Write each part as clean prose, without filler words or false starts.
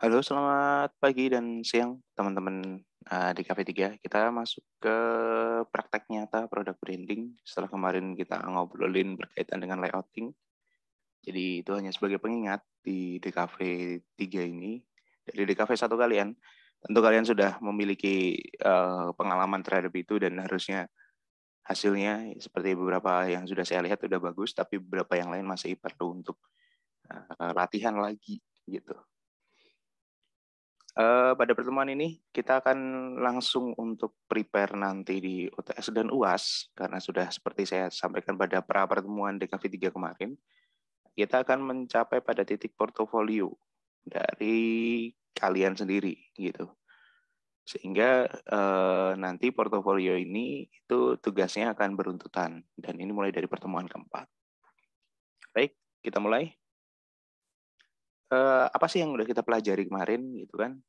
Halo, selamat pagi dan siang teman-teman di Cafe 3. Kita masuk ke praktek nyata produk branding setelah kemarin kita ngobrolin berkaitan dengan layouting. Jadi itu hanya sebagai pengingat di DKV 3 ini. Dari DKV 1 kalian, tentu kalian sudah memiliki pengalaman terhadap itu dan harusnya hasilnya seperti beberapa yang sudah saya lihat sudah bagus, tapi beberapa yang lain masih perlu untuk latihan lagi gitu. Pada pertemuan ini kita akan langsung untuk prepare nanti di UTS dan UAS, karena sudah seperti saya sampaikan pada pra-pertemuan DKV 3 kemarin, kita akan mencapai pada titik portofolio dari kalian sendiri gitu. Sehingga nanti portofolio ini itu tugasnya akan beruntutan, dan ini mulai dari pertemuan keempat. Baik, kita mulai. Apa sih yang udah kita pelajari kemarin gitu kan?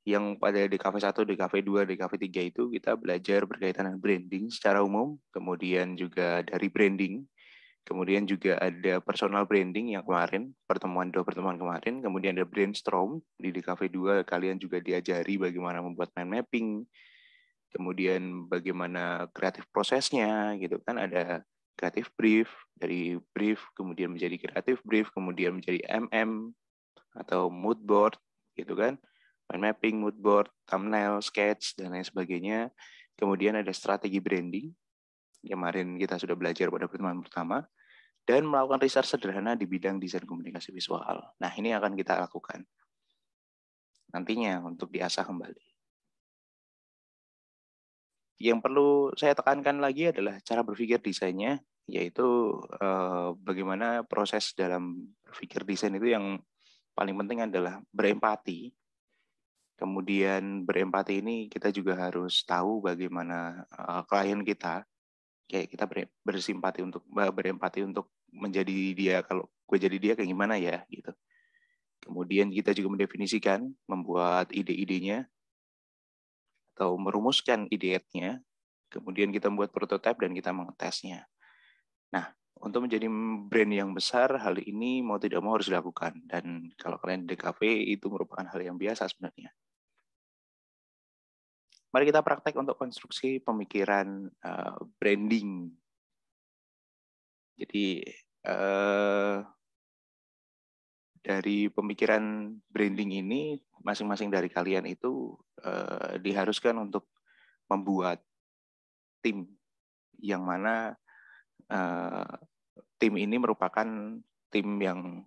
Yang pada DKV 1, DKV 2, DKV 3 itu kita belajar berkaitan dengan branding secara umum, kemudian juga dari branding, kemudian juga ada personal branding yang kemarin, dua pertemuan kemarin, kemudian ada brainstorm, di DKV 2 kalian juga diajari bagaimana membuat mind mapping, kemudian bagaimana kreatif prosesnya, gitu kan, ada kreatif brief, dari brief kemudian menjadi kreatif brief, kemudian menjadi MM, atau mood board, gitu kan. Mind mapping, mood board, thumbnail, sketch, dan lain sebagainya. Kemudian ada strategi branding, kemarin kita sudah belajar pada pertemuan pertama, dan melakukan research sederhana di bidang desain komunikasi visual. Nah, ini akan kita lakukan nantinya untuk diasah kembali. Yang perlu saya tekankan lagi adalah cara berpikir desainnya, yaitu bagaimana proses dalam berpikir desain itu yang paling penting adalah berempati. Kemudian berempati ini kita juga harus tahu bagaimana klien kita, kayak kita bersimpati untuk berempati untuk menjadi dia, kalau gue jadi dia kayak gimana ya gitu. Kemudian kita juga mendefinisikan, membuat ide-idenya atau merumuskan ide-nya. Kemudian kita membuat prototipe dan kita mengetesnya. Nah, untuk menjadi brand yang besar, hal ini mau tidak mau harus dilakukan. Dan kalau kalian di DKV itu merupakan hal yang biasa sebenarnya. Mari kita praktek untuk konstruksi pemikiran branding. Jadi dari pemikiran branding ini, masing-masing dari kalian itu diharuskan untuk membuat tim, yang mana tim ini merupakan tim yang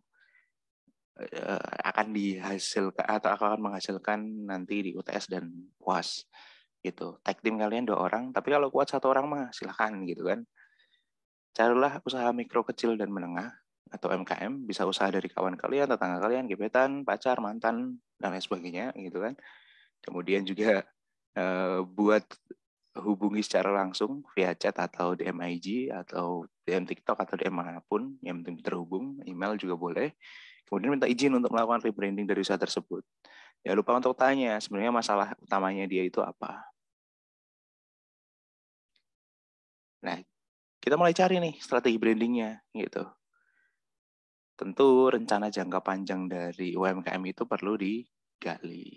akan dihasilkan atau akan menghasilkan nanti di UTS dan UAS gitu. Tag tim kalian 2 orang, tapi kalau kuat 1 orang mah silahkan gitu kan. Carilah usaha mikro, kecil, dan menengah atau MKM, bisa usaha dari kawan kalian, tetangga kalian, gebetan, pacar, mantan, dan lain sebagainya gitu kan. Kemudian juga buat hubungi secara langsung via chat atau DM IG atau DM TikTok atau DM manapun, yang penting terhubung, email juga boleh. Kemudian minta izin untuk melakukan rebranding dari usaha tersebut. Jangan lupa untuk tanya, sebenarnya masalah utamanya dia itu apa. Nah, kita mulai cari nih strategi brandingnya gitu. Tentu rencana jangka panjang dari UMKM itu perlu digali.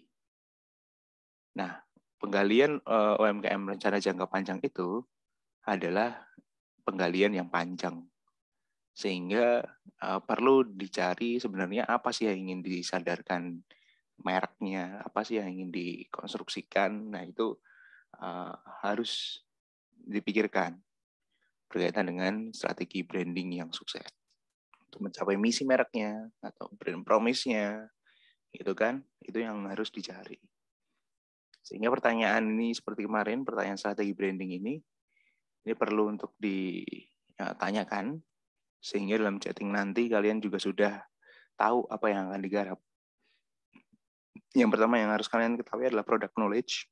Nah, penggalian UMKM rencana jangka panjang itu adalah penggalian yang panjang. Sehingga perlu dicari sebenarnya apa sih yang ingin disadarkan mereknya, apa sih yang ingin dikonstruksikan. Nah, itu harus dipikirkan berkaitan dengan strategi branding yang sukses untuk mencapai misi mereknya atau brand promise-nya, gitu kan, itu yang harus dicari. Sehingga pertanyaan ini seperti kemarin, pertanyaan strategi branding ini perlu untuk ditanyakan, sehingga dalam chatting nanti kalian juga sudah tahu apa yang akan digarap. Yang pertama yang harus kalian ketahui adalah product knowledge.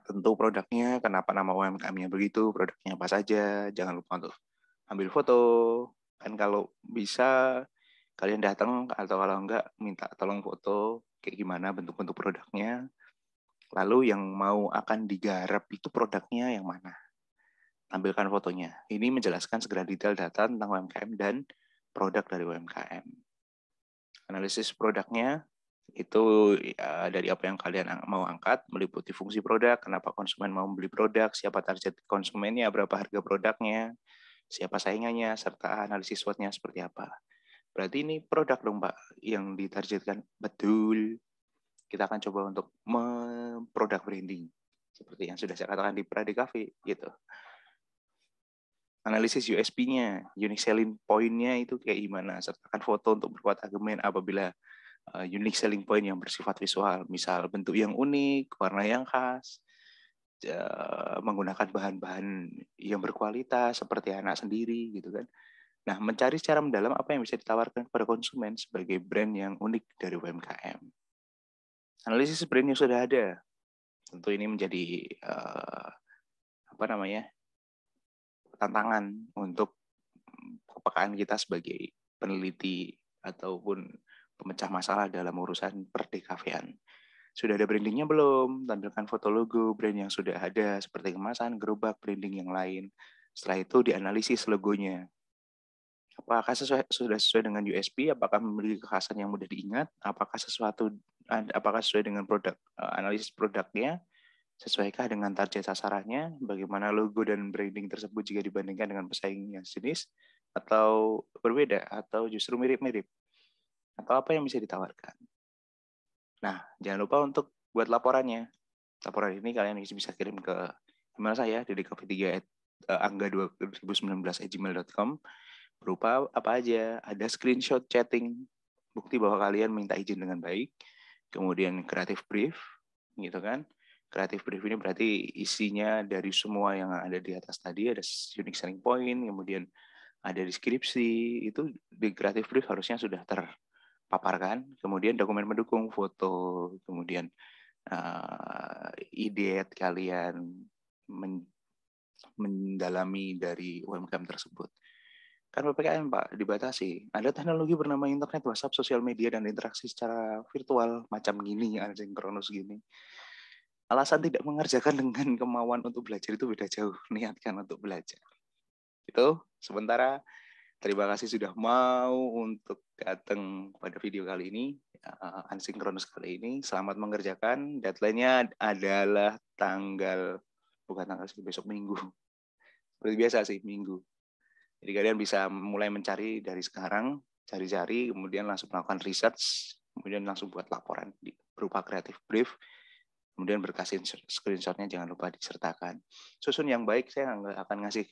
Tentu produknya, kenapa nama UMKM-nya begitu, produknya apa saja, jangan lupa untuk ambil foto. Kan kalau bisa kalian datang, atau kalau enggak minta tolong foto kayak gimana bentuk-bentuk produknya. Lalu yang mau akan digarap itu produknya yang mana. Tampilkan fotonya. Ini menjelaskan segala detail data tentang UMKM dan produk dari UMKM. Analisis produknya, Itu dari apa yang kalian mau angkat, meliputi fungsi produk, kenapa konsumen mau membeli produk, siapa target konsumennya, berapa harga produknya, siapa saingannya, serta analisis SWOT-nya seperti apa. Berarti ini produk dong, Pak, yang ditargetkan. Betul. Kita akan coba untuk produk branding. Seperti yang sudah saya katakan di Prade Cafe, gitu. Analisis USP-nya, unique selling point-nya itu kayak gimana. Sertakan foto untuk berkuat argumen apabila unique selling point yang bersifat visual, misal bentuk yang unik, warna yang khas, menggunakan bahan-bahan yang berkualitas seperti anak sendiri gitu kan. Nah, mencari secara mendalam apa yang bisa ditawarkan kepada konsumen sebagai brand yang unik dari UMKM. Analisis brand yang sudah ada, tentu ini menjadi tantangan untuk kepekaan kita sebagai peneliti ataupun pemecah masalah dalam urusan perdekafean. Sudah ada brandingnya belum? Tampilkan foto logo brand yang sudah ada seperti kemasan, gerobak, branding yang lain. Setelah itu dianalisis logonya. Apakah sudah sesuai dengan USP? Apakah memiliki kekhasan yang mudah diingat? Apakah sesuai dengan produk? Analisis produknya sesuaikah dengan target sasarannya? Bagaimana logo dan branding tersebut jika dibandingkan dengan pesaing yang sejenis? Atau berbeda? Atau justru mirip-mirip? Atau apa yang bisa ditawarkan? Nah, jangan lupa untuk buat laporannya. Laporan ini kalian bisa kirim ke email saya, dedekv3@angga2019@gmail.com. Berupa apa aja? Ada screenshot chatting, bukti bahwa kalian minta izin dengan baik. Kemudian creative brief, gitu kan. Creative brief ini berarti isinya dari semua yang ada di atas tadi, ada unique selling point, kemudian ada deskripsi, itu di creative brief harusnya sudah terpaparkan. Kemudian dokumen mendukung, foto, kemudian ide kalian mendalami dari UMKM tersebut. Kan PPKM, Pak, dibatasi. Ada teknologi bernama internet, WhatsApp, sosial media, dan interaksi secara virtual macam gini, asinkronus gini. Alasan tidak mengerjakan dengan kemauan untuk belajar itu beda jauh. Niatkan untuk belajar. Itu sementara. Terima kasih sudah mau untuk datang pada video kali ini, asinkronus kali ini. Selamat mengerjakan. Deadline-nya adalah bukan tanggal besok Minggu. Seperti biasa sih, Minggu. Jadi kalian bisa mulai mencari dari sekarang, cari-cari, kemudian langsung melakukan research, kemudian langsung buat laporan berupa creative brief, kemudian berkasih screenshot-nya jangan lupa disertakan. Susun yang baik, saya nggak akan ngasih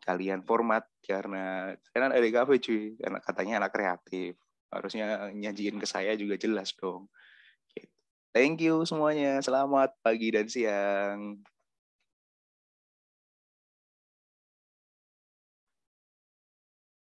kalian format karena ada kafe cuy, karena katanya anak kreatif. Harusnya nyajiin ke saya juga jelas dong. Thank you semuanya. Selamat pagi dan siang.